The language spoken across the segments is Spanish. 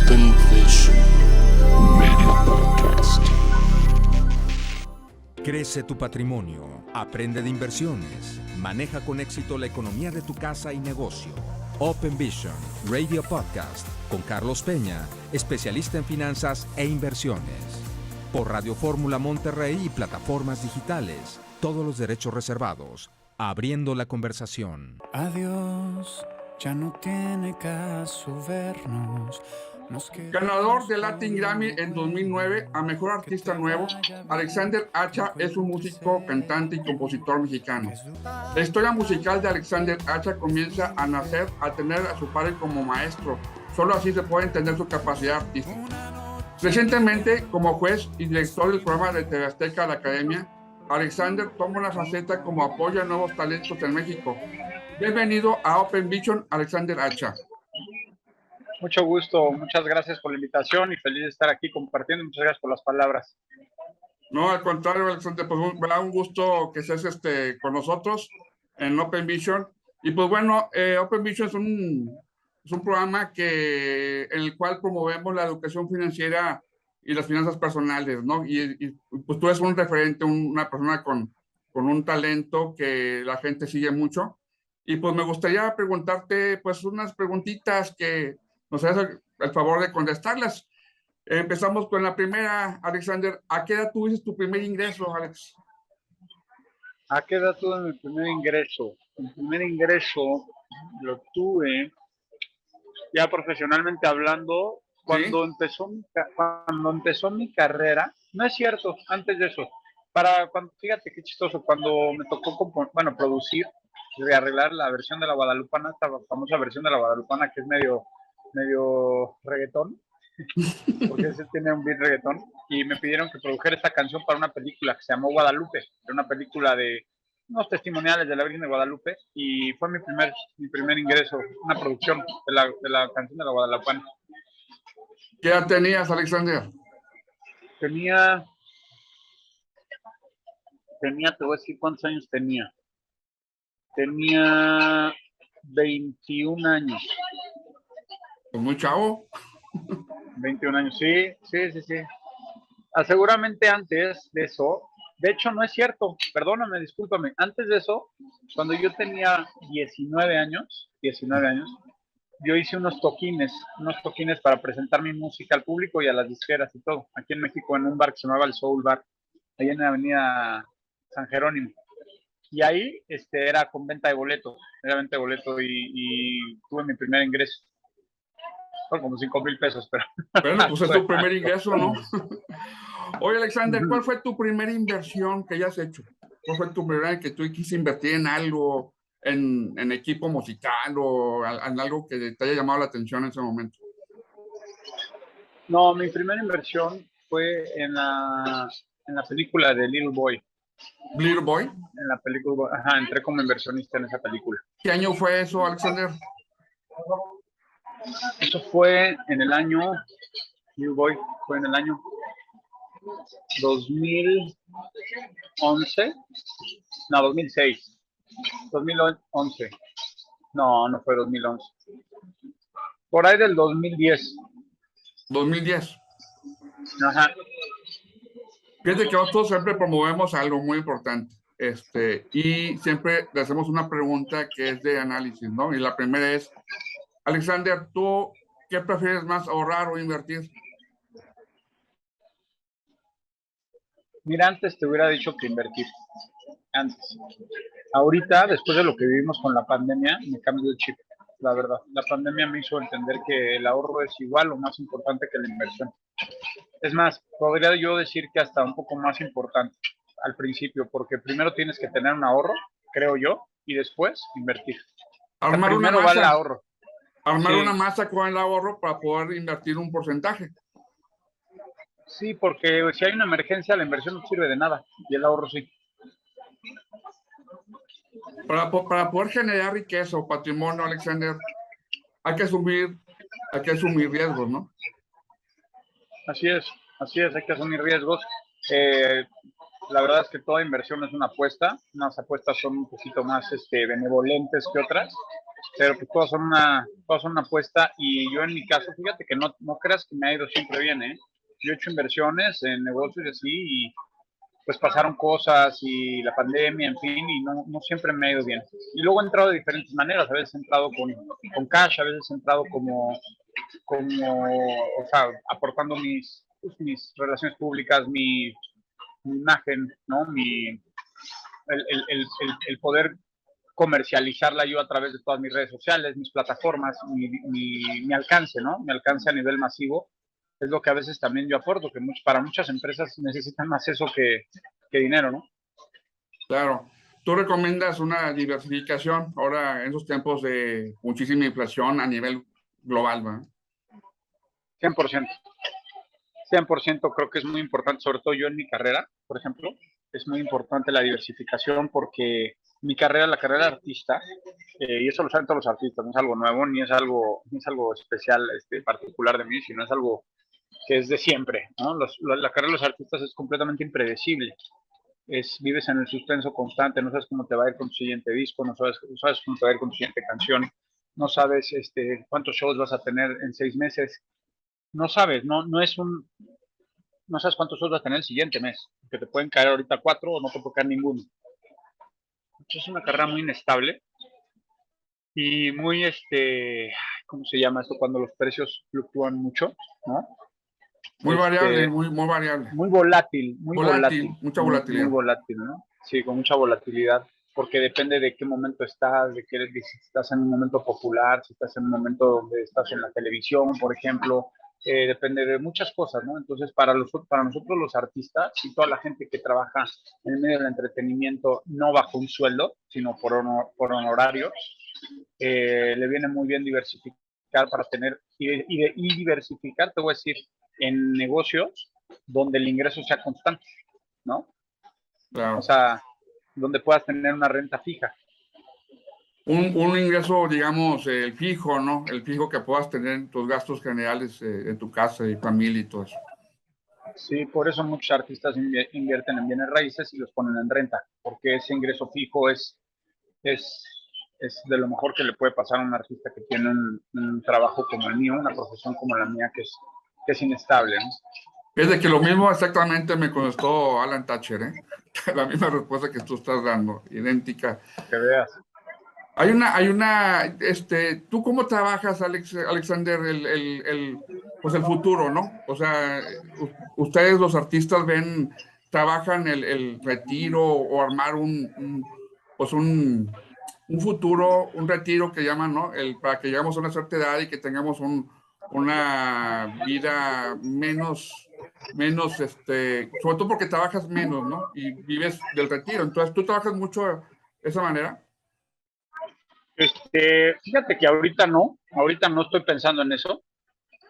Open Vision Radio Podcast. Crece tu patrimonio, aprende de inversiones, maneja con éxito la economía de tu casa y negocio. Open Vision Radio Podcast con Carlos Peña, especialista en finanzas e inversiones. Por Radio Fórmula Monterrey y plataformas digitales. Todos los derechos reservados. Abriendo la conversación. Adiós, ya no tiene caso vernos. Ganador del Latin Grammy en 2009 a Mejor Artista Nuevo, Alexander Acha es un músico, cantante y compositor mexicano. La historia musical de Alexander Acha comienza a nacer al tener a su padre como maestro. Solo así se puede entender su capacidad artística. Recientemente, como juez y director del programa de TV Azteca La Academia, Alexander toma una faceta como apoyo a nuevos talentos en México. Bienvenido a Open Vision, Alexander Acha. Mucho gusto, muchas gracias por la invitación y feliz de estar aquí compartiendo. Muchas gracias por las palabras. No, al contrario, Alexander, pues me da un gusto que estés con nosotros en Open Vision. Y pues bueno, Open Vision es un programa en el cual promovemos la educación financiera y las finanzas personales, ¿no? Y pues tú eres un referente, una persona con un talento que la gente sigue mucho. Y pues me gustaría preguntarte pues unas preguntitas que nos hagas el favor de contestarlas. Empezamos con la primera, Alexander. ¿A qué edad tuviste tu primer ingreso, Alex? ¿A qué edad tuve mi primer ingreso? Mi primer ingreso lo tuve ya profesionalmente hablando cuando, ¿Sí? cuando empezó mi carrera. No es cierto, antes de eso. Fíjate qué chistoso, cuando me tocó producir y rearreglar la versión de la Guadalupana, esta famosa versión de la Guadalupana que es medio reggaetón, porque ese tiene un beat reggaetón, y me pidieron que produjera esta canción para una película que se llamó Guadalupe, era una película de unos testimoniales de la Virgen de Guadalupe, y fue mi primer ingreso, una producción de la canción de la Guadalupana. ¿Qué edad tenías, Alexander? Tenía, te voy a decir cuántos años tenía. Tenía 21 años. Pues muy chavo. 21 años, sí. Seguramente antes de eso, de hecho no es cierto, perdóname, discúlpame, antes de eso, cuando yo tenía 19 años, yo hice unos toquines para presentar mi música al público y a las disqueras y todo, aquí en México en un bar que se llamaba el Soul Bar, ahí en la avenida San Jerónimo. Y ahí era con venta de boletos, y tuve mi primer ingreso. Fue como 5,000 pesos, pero... Bueno, pues es tu primer ingreso, ¿no? Oye, Alexander, ¿cuál fue tu primera inversión que hayas hecho? ¿Cuál fue tu primera que tú quisiste invertir en algo, en equipo musical o en algo que te haya llamado la atención en ese momento? No, mi primera inversión fue en la película de Little Boy. ¿Little Boy? En la película, entré como inversionista en esa película. ¿Qué año fue eso, Alexander? Eso fue en el año, Little Boy, fue en el año 2011, no, 2006, 2011, no fue 2011, por ahí del 2010. 2010. Ajá. Fíjate que nosotros siempre promovemos algo muy importante, y siempre le hacemos una pregunta que es de análisis, ¿no? Y la primera es, Alexander, ¿tú qué prefieres más, ahorrar o invertir? Mira, antes te hubiera dicho que invertir. Antes. Ahorita, después de lo que vivimos con la pandemia, me cambió el chip, la verdad. La pandemia me hizo entender que el ahorro es igual o más importante que la inversión. Es más, podría yo decir que hasta un poco más importante al principio, porque primero tienes que tener un ahorro, creo yo, y después invertir. Armar primero una masa. Va el ahorro. Armar Sí. una masa con el ahorro para poder invertir un porcentaje. Sí, porque si hay una emergencia, la inversión no sirve de nada, y el ahorro sí. Para poder generar riqueza o patrimonio, Alexander, hay que asumir riesgos, ¿no? Así es, hay que asumir riesgos. La verdad es que toda inversión es una apuesta. Unas apuestas son un poquito más benevolentes que otras, pero pues todas son una apuesta. Y yo en mi caso, fíjate que no creas que me ha ido siempre bien, ¿eh? Yo he hecho inversiones en negocios y así, y pues pasaron cosas y la pandemia, en fin, y no siempre me ha ido bien. Y luego he entrado de diferentes maneras, a veces he entrado con cash, a veces he entrado o sea, aportando mis relaciones públicas, mi imagen, ¿no? El poder comercializarla yo a través de todas mis redes sociales, mis plataformas, mi alcance, ¿no? Mi alcance a nivel masivo es lo que a veces también yo aporto, que para muchas empresas necesitan más eso que dinero, ¿no? Claro. ¿Tú recomiendas una diversificación ahora en esos tiempos de muchísima inflación a nivel global, ¿va? 100%. 100% creo que es muy importante, sobre todo yo en mi carrera, por ejemplo, es muy importante la diversificación porque mi carrera, la carrera de artista, y eso lo saben todos los artistas, no es algo nuevo, ni es algo especial, particular de mí, sino es algo que es de siempre, ¿no? La carrera de los artistas es completamente impredecible. Vives en el suspenso constante, no sabes cómo te va a ir con tu siguiente disco, no sabes cómo te va a ir con tu siguiente canción, no sabes cuántos shows vas a tener en 6 meses, no sabes, no sabes cuántos shows vas a tener el siguiente mes, que te pueden caer ahorita 4 o no te puede caer ninguno. Es una carrera muy inestable y muy, ¿cómo se llama esto? Cuando los precios fluctúan mucho, ¿no? Muy variable, muy variable. Muy volátil, Mucha volatilidad. Muy volátil, ¿no? Sí, con mucha volatilidad, porque depende de qué momento estás, de si estás en un momento popular, si estás en un momento donde estás en la televisión, por ejemplo, depende de muchas cosas, ¿no? Entonces, para nosotros los artistas y toda la gente que trabaja en el medio del entretenimiento, no bajo un sueldo, sino por honorarios, le viene muy bien diversificar para tener, y diversificar, te voy a decir, en negocios donde el ingreso sea constante, ¿no? Claro. O sea, donde puedas tener una renta fija. Un ingreso, digamos, el fijo, ¿no? El fijo que puedas tener en tus gastos generales en tu casa y familia y todo eso. Sí, por eso muchos artistas invierten en bienes raíces y los ponen en renta, porque ese ingreso fijo es de lo mejor que le puede pasar a un artista que tiene un trabajo como el mío, una profesión como la mía, que es inestable, ¿no? Es de que lo mismo exactamente me contestó Alan Thatcher, ¿eh? La misma respuesta que tú estás dando, idéntica. Que veas. ¿Tú cómo trabajas, Alexander, pues el futuro, ¿no? O sea, ustedes los artistas trabajan el retiro o armar pues un futuro, un retiro que llaman, ¿no? Para que lleguemos a una cierta edad y que tengamos una vida menos, sobre todo porque trabajas menos, ¿no? Y vives del retiro. Entonces, ¿tú trabajas mucho de esa manera? Fíjate que ahorita no estoy pensando en eso,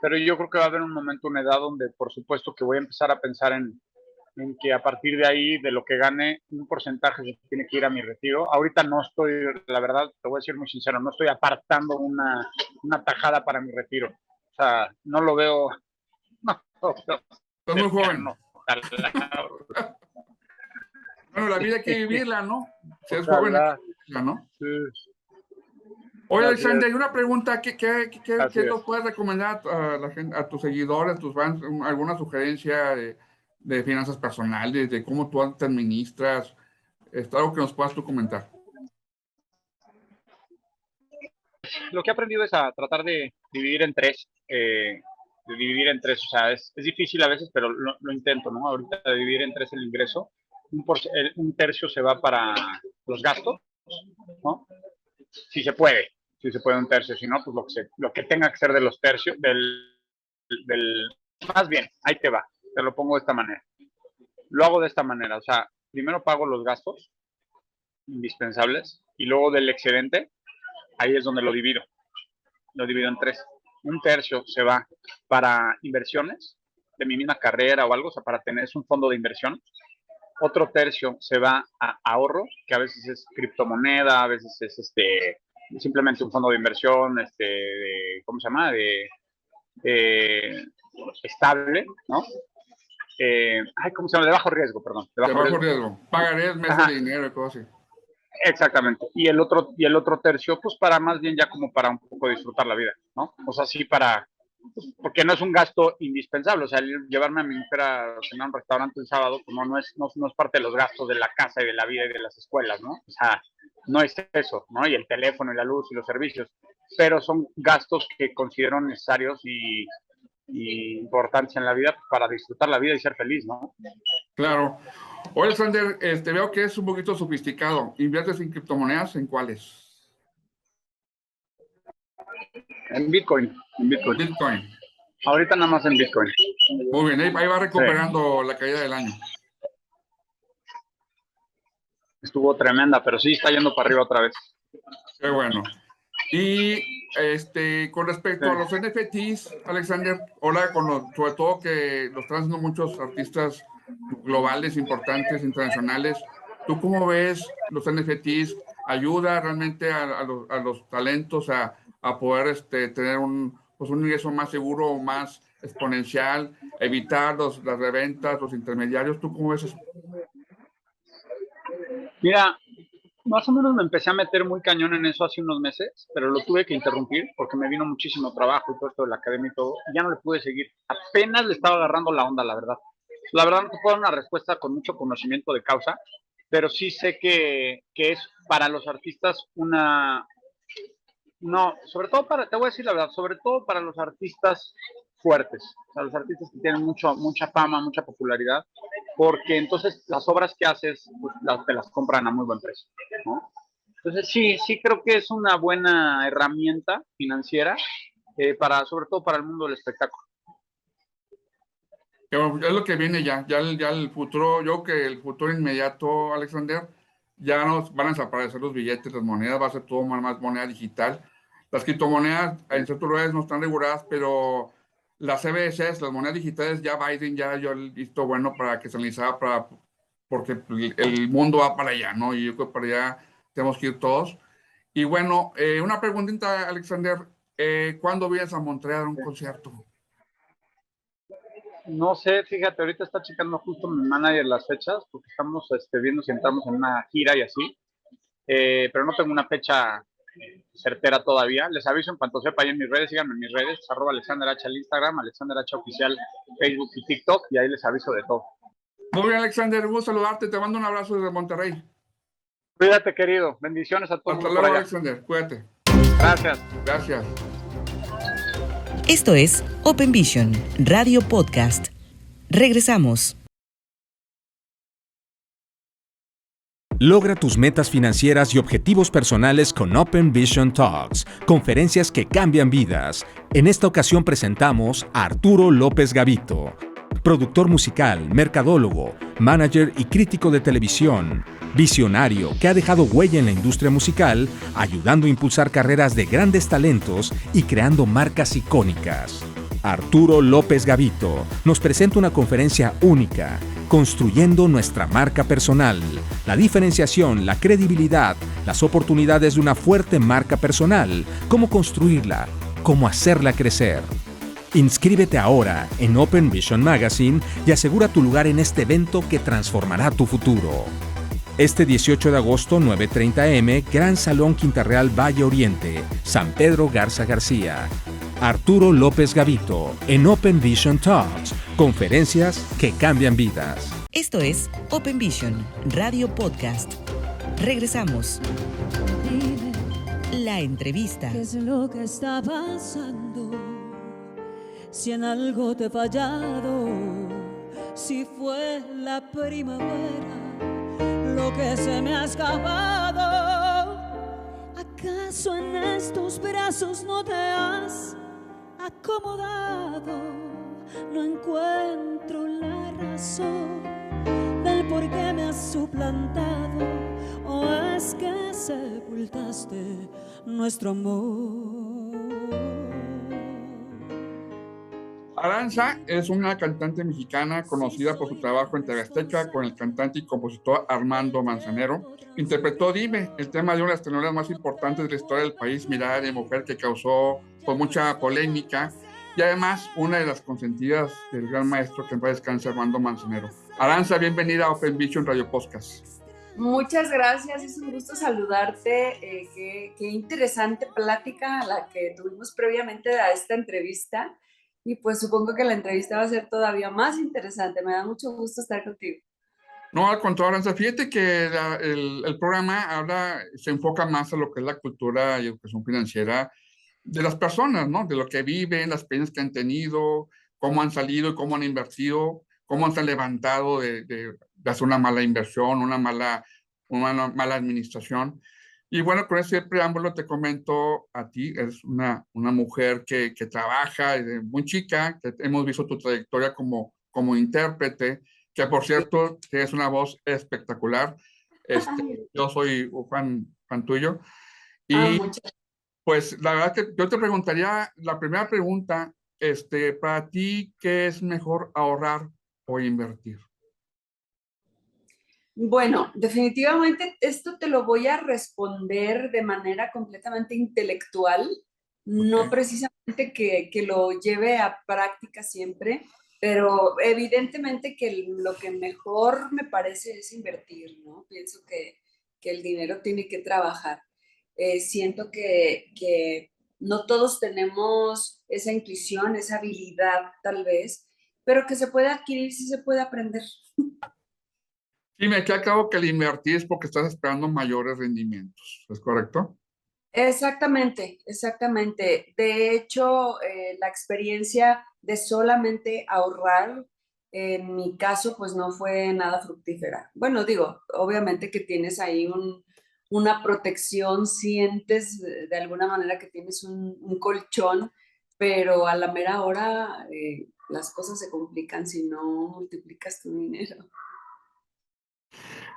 pero yo creo que va a haber un momento, una edad donde por supuesto que voy a empezar a pensar en que a partir de ahí, de lo que gane, un porcentaje se tiene que ir a mi retiro. Ahorita no estoy, la verdad, te voy a decir muy sincero, no estoy apartando una tajada para mi retiro. O sea, no lo veo. No, Estás muy joven. Bueno, la vida hay que vivirla, ¿no? Si es joven, hay que vivirla, ¿no? Sí. Oye, Alexander, hay una pregunta. ¿Qué nos puedes recomendar a la gente, a tus seguidores, a tus fans? ¿Alguna sugerencia de finanzas personales, de cómo tú te administras? Algo que nos puedas tú comentar. Lo que he aprendido es a tratar de dividir en tres. O sea, es difícil a veces, pero lo intento, ¿no? Ahorita de dividir en tres el ingreso. Un tercio se va para los gastos, ¿no? Si se puede un tercio, si no, pues lo que tenga que ser de los tercios, más bien, ahí te va, te lo pongo de esta manera. Lo hago de esta manera, o sea, primero pago los gastos indispensables y luego del excedente, ahí es donde lo divido en tres. Un tercio se va para inversiones de mi misma carrera o algo, o sea, para tener un fondo de inversión. Otro tercio se va a ahorro, que a veces es criptomoneda, a veces es simplemente un fondo de inversión, ¿cómo se llama? Estable, ¿no? ¿cómo se llama? De bajo riesgo, perdón. De bajo riesgo. Pagarés, meses de dinero y cosas así. Exactamente. Y el otro tercio, pues para más bien ya como para un poco disfrutar la vida, ¿no? O sea, sí para, pues, porque no es un gasto indispensable. O sea, llevarme a mi mujer a cenar a un restaurante el sábado, como no es parte de los gastos de la casa y de la vida y de las escuelas, ¿no? O sea, no es eso, ¿no? Y el teléfono y la luz y los servicios. Pero son gastos que considero necesarios y importancia en la vida para disfrutar la vida y ser feliz, ¿no? Claro. Oye, Alexander, veo que es un poquito sofisticado. ¿Inviertes en criptomonedas? ¿En cuáles? En Bitcoin. Bitcoin. Ahorita nada más en Bitcoin. Muy bien, ahí va recuperando la caída del año. Estuvo tremenda, pero sí está yendo para arriba otra vez. Qué bueno. Y con respecto a los NFTs, Alexander, ahora sobre todo que los están haciendo muchos artistas globales, importantes, internacionales, ¿tú cómo ves los NFTs? ¿Ayuda realmente a los talentos a poder tener un ingreso más seguro, más exponencial, evitar las reventas, los intermediarios? ¿Tú cómo ves eso? Mira, más o menos me empecé a meter muy cañón en eso hace unos meses, pero lo tuve que interrumpir porque me vino muchísimo trabajo y todo esto de la academia y todo, y ya no le pude seguir. Apenas le estaba agarrando la onda, la verdad. La verdad no te puedo dar una respuesta con mucho conocimiento de causa, pero sí sé que es para los artistas no, sobre todo te voy a decir la verdad, sobre todo para los artistas fuertes, o sea, los artistas que tienen mucha fama, mucha popularidad, porque entonces las obras que haces pues, te las compran a muy buen precio, ¿no? Entonces sí creo que es una buena herramienta financiera, sobre todo para el mundo del espectáculo. Es lo que viene ya el futuro, yo creo que el futuro inmediato, Alexander, ya nos van a desaparecer los billetes, las monedas, va a ser todo más moneda digital. Las criptomonedas en ciertos lugares no están reguladas, pero las CBDCs, las monedas digitales, ya Biden ya dio el visto bueno para que se analizara, porque el mundo va para allá, ¿no? Y yo creo que para allá tenemos que ir todos. Y bueno, una preguntita, Alexander, ¿cuándo vienes a Montreal a un concierto? No sé, fíjate, ahorita está checando justo mi manager las fechas, porque estamos viendo si entramos en una gira y así, pero no tengo una fecha certera todavía. Les aviso en cuanto sepa ahí en mis redes, síganme en mis redes, @AlexanderH al Instagram, AlexanderH Oficial, Facebook y TikTok, y ahí les aviso de todo. Muy bien, Alexander, gusto saludarte, te mando un abrazo desde Monterrey. Cuídate, querido, bendiciones a todos. Hasta luego, Alexander, cuídate. Gracias. Esto es Open Vision, Radio Podcast. Regresamos. Logra tus metas financieras y objetivos personales con Open Vision Talks, conferencias que cambian vidas. En esta ocasión presentamos a Arturo López Gavito, productor musical, mercadólogo, manager y crítico de televisión, visionario que ha dejado huella en la industria musical, ayudando a impulsar carreras de grandes talentos y creando marcas icónicas. Arturo López Gavito nos presenta una conferencia única, construyendo nuestra marca personal, la diferenciación, la credibilidad, las oportunidades de una fuerte marca personal, cómo construirla, cómo hacerla crecer. Inscríbete ahora en Open Vision Magazine y asegura tu lugar en este evento que transformará tu futuro. Este 18 de agosto, 9:30 am, Gran Salón Quinta Real Valle Oriente, San Pedro Garza García. Arturo López Gavito en Open Vision Talks, conferencias que cambian vidas. Esto es Open Vision, Radio Podcast. Regresamos. La entrevista. ¿Qué es lo que está pasando? Si en algo te he fallado, si fue la primavera lo que se me ha escapado. ¿Acaso en estos brazos no te has acomodado? No encuentro la razón del por qué me has suplantado. ¿O es que sepultaste nuestro amor? Arantxa es una cantante mexicana conocida por su trabajo en TV Azteca con el cantante y compositor Armando Manzanero. Interpretó Dime, el tema de una de las telenovelas más importantes de la historia del país, Mirada de Mujer, que causó mucha polémica. y además una de las consentidas del gran maestro que en paz descanse, Armando Manzanero. Aranza, bienvenida a Open Vision Radio Podcast. Muchas gracias, es un gusto saludarte. Qué interesante plática la que tuvimos previamente a esta entrevista, y pues supongo que la entrevista va a ser todavía más interesante. Me da mucho gusto estar contigo. No, al contrario, Aranza, fíjate que el programa se enfoca más a lo que es la cultura y educación financiera de las personas, ¿no? De lo que viven, las experiencias que han tenido, cómo han salido y cómo han invertido, cómo se han levantado de hacer una mala inversión, una mala administración. Y bueno, con ese preámbulo te comento a ti, eres una mujer que trabaja desde muy chica, que hemos visto tu trayectoria como intérprete, que por cierto, tienes una voz espectacular. Yo soy fan tuyo. Y pues la verdad que yo te preguntaría, la primera pregunta, para ti, ¿qué es mejor, ahorrar o invertir? Bueno, definitivamente esto te lo voy a responder de manera completamente intelectual, no precisamente que lo lleve a práctica siempre, pero evidentemente que lo que mejor me parece es invertir, ¿no? Pienso que el dinero tiene que trabajar. Siento que no todos tenemos esa intuición, esa habilidad tal vez, pero que se puede adquirir, sí se puede aprender. Sí, me queda claro que el invertir es porque estás esperando mayores rendimientos, ¿es correcto? Exactamente, exactamente. De hecho, la experiencia de solamente ahorrar, en mi caso, pues no fue nada fructífera. Bueno, digo, obviamente que tienes ahí una protección, sientes de alguna manera que tienes un colchón, pero a la mera hora las cosas se complican si no multiplicas tu dinero.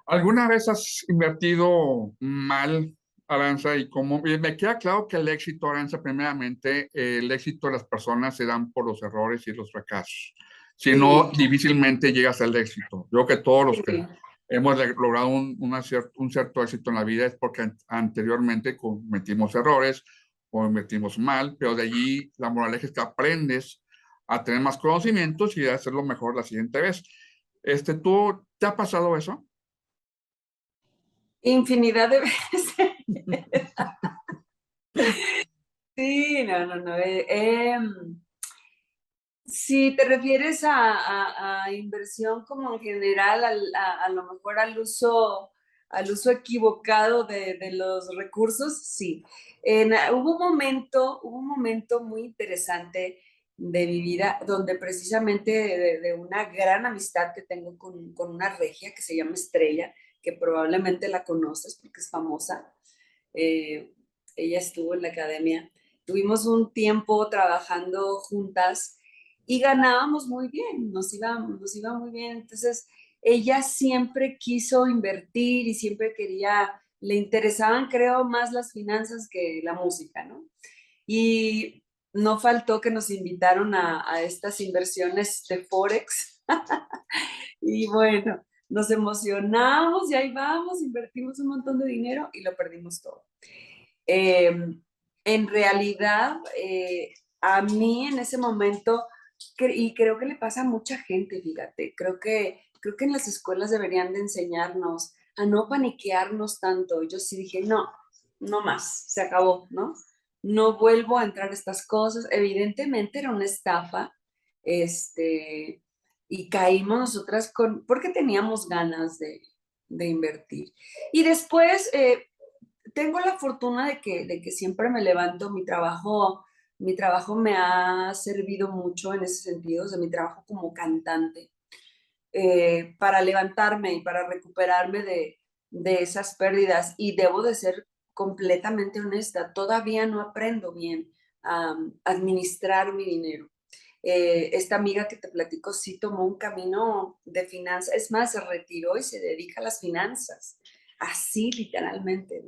¿Alguna vez has invertido mal, Aranza? Y como me queda claro que el éxito, Aranza, primeramente, el éxito de las personas se dan por los errores y los fracasos. Si no, difícilmente llegas al éxito. Yo creo que todos los que hemos logrado un cierto éxito en la vida es porque anteriormente cometimos errores o invertimos mal, pero de allí la moraleja es que aprendes a tener más conocimientos y a hacerlo mejor la siguiente vez. ¿Tú te ha pasado eso? Infinidad de veces. Sí, no. Si te refieres a inversión como en general, a lo mejor al uso equivocado de los recursos, sí. Hubo un momento muy interesante de mi vida donde precisamente de una gran amistad que tengo con una regia que se llama Estrella, que probablemente la conoces porque es famosa. Ella estuvo en la academia. Tuvimos un tiempo trabajando juntas y ganábamos muy bien, nos iba muy bien. Entonces, ella siempre quiso invertir y siempre le interesaban, creo, más las finanzas que la música, ¿no? Y no faltó que nos invitaron a estas inversiones de Forex. Y bueno, nos emocionamos y ahí vamos, invertimos un montón de dinero y lo perdimos todo. En realidad, a mí en ese momento, y creo que le pasa a mucha gente, fíjate, creo que en las escuelas deberían de enseñarnos a no paniquearnos tanto. Yo sí dije, no más, se acabó, ¿no? No vuelvo a entrar a estas cosas. Evidentemente era una estafa, y caímos nosotras porque teníamos ganas de invertir. Y después tengo la fortuna de que siempre me levanto. Mi trabajo me ha servido mucho en ese sentido, o sea, mi trabajo como cantante, para levantarme y para recuperarme de esas pérdidas. Y debo de ser completamente honesta, todavía no aprendo bien a administrar mi dinero. Esta amiga que te platico sí tomó un camino de finanzas, es más, se retiró y se dedica a las finanzas, así literalmente.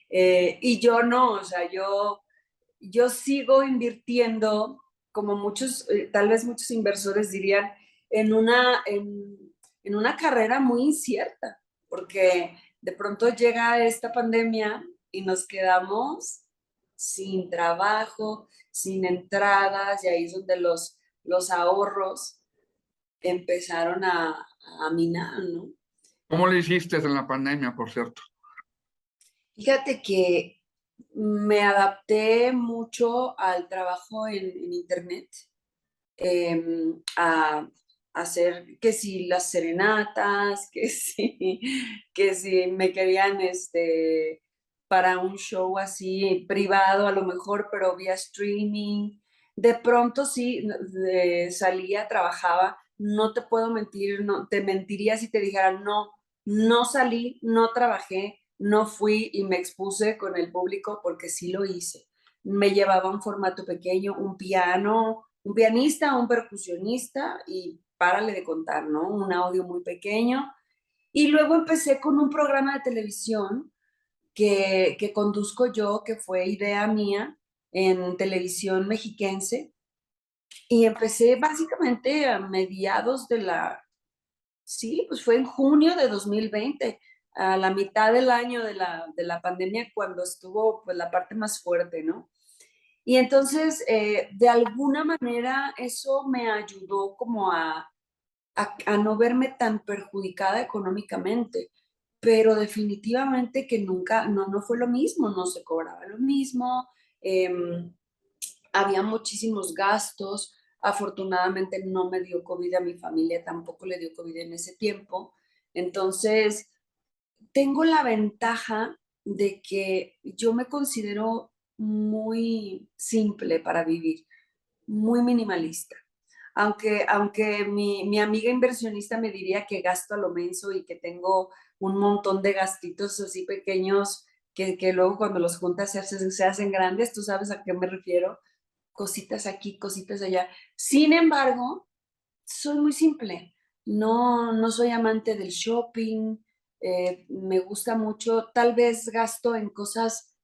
Y yo no, o sea, yo sigo invirtiendo como muchos, tal vez muchos inversores dirían, en una carrera muy incierta, porque de pronto llega esta pandemia y nos quedamos sin trabajo, sin entradas, y ahí es donde los ahorros empezaron a minar, ¿no? ¿Cómo le hiciste en la pandemia, por cierto? Fíjate que me adapté mucho al trabajo en internet, a hacer que si las serenatas, que si me querían para un show así privado a lo mejor, pero vía streaming. De pronto sí, salía, trabajaba, no te puedo mentir, no, te mentiría si te dijera no, no salí, no trabajé, no fui y me expuse con el público porque sí lo hice. Me llevaba un formato pequeño, un piano, un pianista, un percusionista y párale de contar, ¿no? Un audio muy pequeño. Y luego empecé con un programa de televisión que conduzco yo, que fue idea mía en televisión mexiquense. Y empecé básicamente a mediados sí, pues fue en junio de 2020, a la mitad del año de la pandemia, cuando estuvo pues la parte más fuerte, ¿no? Y entonces, de alguna manera, eso me ayudó como a no verme tan perjudicada económicamente, pero definitivamente que nunca, no fue lo mismo, no se cobraba lo mismo, había muchísimos gastos. Afortunadamente no me dio COVID, a mi familia tampoco le dio COVID en ese tiempo. Entonces, tengo la ventaja de que yo me considero muy simple para vivir, muy minimalista. Aunque mi amiga inversionista me diría que gasto a lo menso y que tengo un montón de gastitos así pequeños que luego cuando los juntas se hacen grandes, tú sabes a qué me refiero, cositas aquí, cositas allá. Sin embargo, soy muy simple. No soy amante del shopping. Me gusta mucho, tal vez gasto en cosas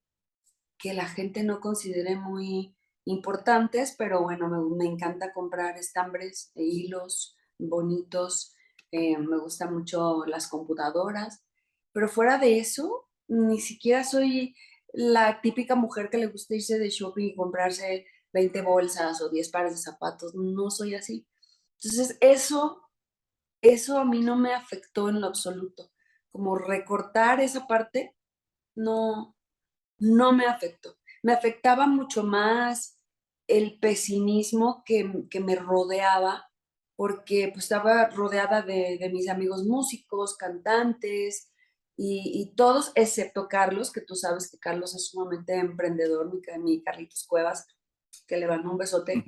que la gente no considere muy importantes, pero bueno, me encanta comprar estambres e hilos bonitos. Me gustan mucho las computadoras, pero fuera de eso, ni siquiera soy la típica mujer que le gusta irse de shopping y comprarse 20 bolsas o 10 pares de zapatos. No soy así. Entonces, eso a mí no me afectó en lo absoluto. Como recortar esa parte, no, no me afectó. Me afectaba mucho más el pesimismo que me rodeaba, porque pues, estaba rodeada de mis amigos músicos, cantantes, y todos, excepto Carlos, que tú sabes que Carlos es sumamente emprendedor, mi Carlitos Cuevas, que le mando un besote.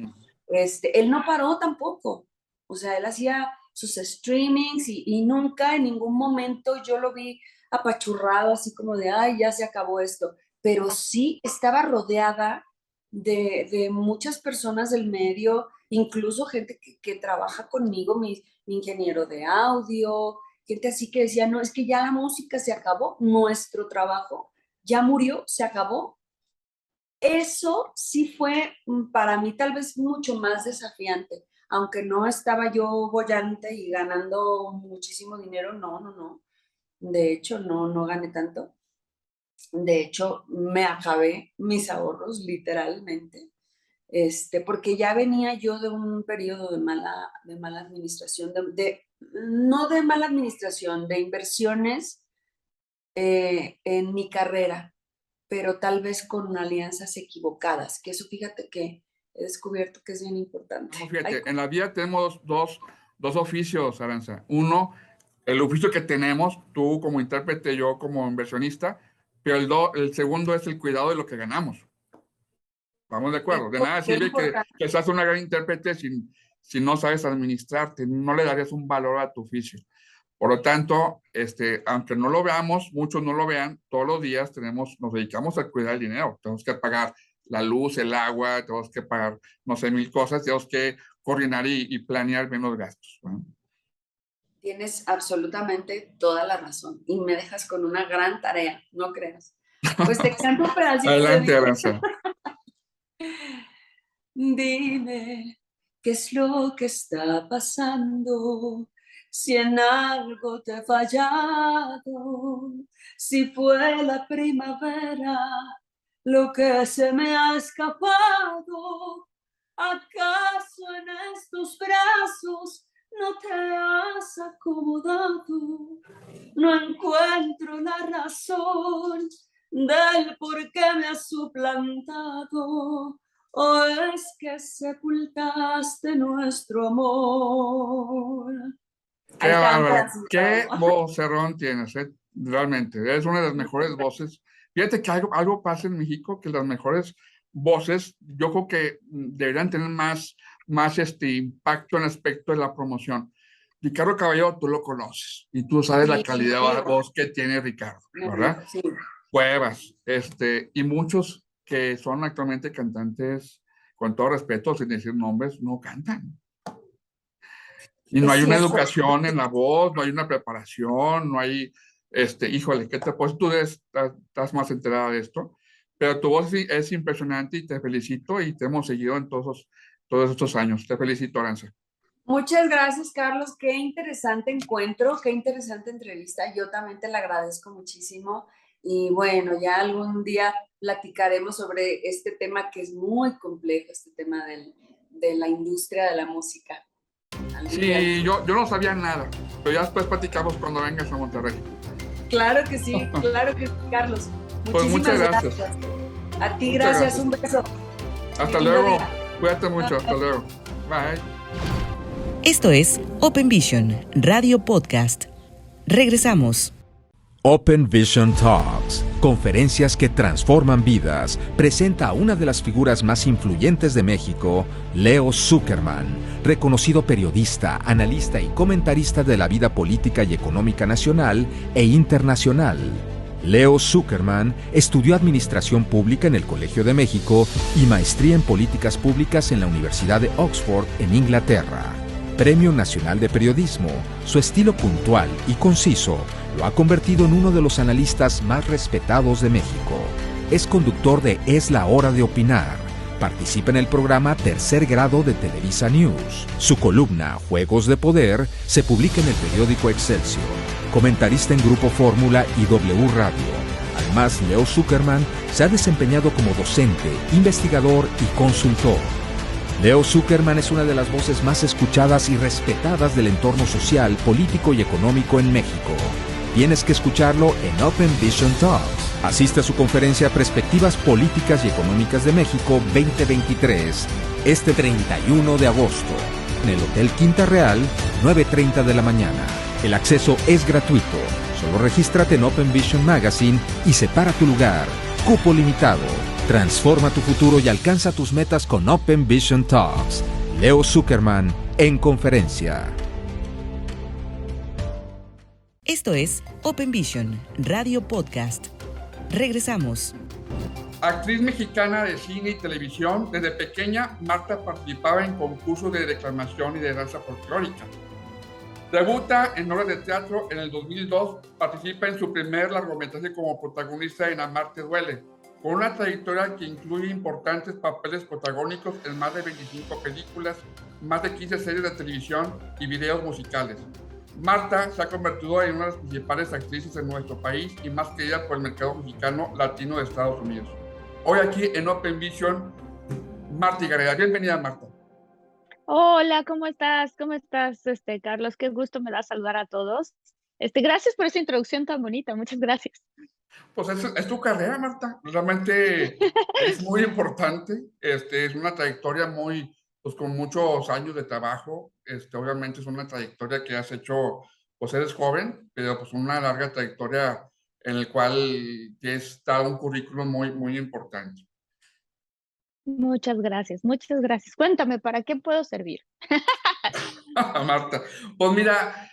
Él no paró tampoco. O sea, él hacía sus streamings y nunca en ningún momento yo lo vi apachurrado, así como de, ay, ya se acabó esto. Pero sí estaba rodeada de muchas personas del medio, incluso gente que trabaja conmigo, mi ingeniero de audio, gente así que decía, no, es que ya la música se acabó, nuestro trabajo ya murió, se acabó. Eso sí fue para mí tal vez mucho más desafiante, aunque no estaba yo bollante y ganando muchísimo dinero, no. De hecho, no gané tanto. De hecho, me acabé mis ahorros literalmente, porque ya venía yo de un periodo de mala administración, no de mala administración, de inversiones en mi carrera, pero tal vez con alianzas equivocadas, que eso fíjate que he descubierto que es bien importante. No, fíjate, en la vida tenemos dos oficios, Aranza. Uno, el oficio que tenemos, tú como intérprete, yo como inversionista, pero el segundo es el cuidado de lo que ganamos. Vamos de acuerdo. De nada Qué sirve importante. que seas una gran intérprete si no sabes administrarte, no le darías un valor a tu oficio. Por lo tanto, aunque no lo veamos, muchos no lo vean, todos los días nos dedicamos a cuidar el dinero. Tenemos que pagar la luz, el agua, tenemos que pagar, no sé, 1000 cosas, tenemos que coordinar y planear bien los gastos, ¿no? Tienes absolutamente toda la razón y me dejas con una gran tarea, no creas. Pues te canto un pedacito de Adelante, Aranza. Dime qué es lo que está pasando, si en algo te he fallado, si fue la primavera lo que se me ha escapado. ¿Acaso en estos brazos no te has acomodado? No encuentro la razón del por qué me has suplantado. ¿O es que sepultaste nuestro amor? Qué bárbaro, qué vocerrón tienes, realmente, eres una de las mejores voces. Fíjate que algo pasa en México, que las mejores voces, yo creo que deberían tener más impacto en el aspecto de la promoción. Ricardo Caballero, tú lo conoces, y tú sabes la calidad de voz que tiene Ricardo, ¿verdad? Sí. Cuevas, y muchos que son actualmente cantantes, con todo respeto, sin decir nombres, no cantan. Y no hay una educación en la voz, no hay una preparación, no hay, híjole, ¿qué te puedo? Tú estás más enterada de esto, pero tu voz es impresionante y te felicito y te hemos seguido en todos estos años. Te felicito, Aranza. Muchas gracias, Carlos. Qué interesante encuentro, qué interesante entrevista. Yo también te la agradezco muchísimo. Y bueno, ya algún día platicaremos sobre este tema que es muy complejo, este tema de la industria de la música. Sí, yo no sabía nada, pero ya después platicamos cuando vengas a Monterrey. Claro que sí, Carlos. Pues muchas gracias. A ti, gracias. Un beso. Hasta luego. Cuídate mucho. Hasta luego. Bye. Esto es Open Vision, Radio Podcast. Regresamos. Open Vision Talks, conferencias que transforman vidas, presenta a una de las figuras más influyentes de México, Leo Zuckerman, reconocido periodista, analista y comentarista de la vida política y económica nacional e internacional. Leo Zuckerman estudió Administración Pública en el Colegio de México y maestría en Políticas Públicas en la Universidad de Oxford, en Inglaterra. Premio Nacional de Periodismo, su estilo puntual y conciso lo ha convertido en uno de los analistas más respetados de México. Es conductor de Es la Hora de Opinar. Participa en el programa Tercer Grado de Televisa News. Su columna Juegos de Poder se publica en el periódico Excelsior. Comentarista en Grupo Fórmula y W Radio. Además, Leo Zuckerman se ha desempeñado como docente, investigador y consultor. Leo Zuckerman es una de las voces más escuchadas y respetadas del entorno social, político y económico en México. Tienes que escucharlo en Open Vision Talks. Asiste a su conferencia Perspectivas Políticas y Económicas de México 2023, este 31 de agosto, en el Hotel Quinta Real, 9:30 de la mañana. El acceso es gratuito. Solo regístrate en Open Vision Magazine y separa tu lugar. Cupo limitado. Transforma tu futuro y alcanza tus metas con Open Vision Talks. Leo Zuckerman en conferencia. Esto es Open Vision, Radio Podcast. Regresamos. Actriz mexicana de cine y televisión, desde pequeña Marta participaba en concursos de declamación y de danza folclórica. Debuta en obras de teatro en el 2002, participa en su primer largometraje como protagonista en Amarte Duele, con una trayectoria que incluye importantes papeles protagónicos en más de 25 películas, más de 15 series de televisión y videos musicales. Marta se ha convertido en una de las principales actrices en nuestro país y más querida por el mercado mexicano latino de Estados Unidos. Hoy aquí en Open Vision, Marta Gareda. Bienvenida, Marta. Hola, ¿cómo estás? ¿Cómo estás, Carlos? Qué gusto me da saludar a todos. Gracias por esa introducción tan bonita, muchas gracias. Pues es tu carrera, Marta. Realmente es muy importante. Es una trayectoria pues con muchos años de trabajo. Obviamente es una trayectoria que has hecho, pues eres joven, pero pues una larga trayectoria en el cual tienes dado un currículum muy importante. Muchas gracias, muchas gracias. Cuéntame, ¿para qué puedo servir? Marta, pues mira,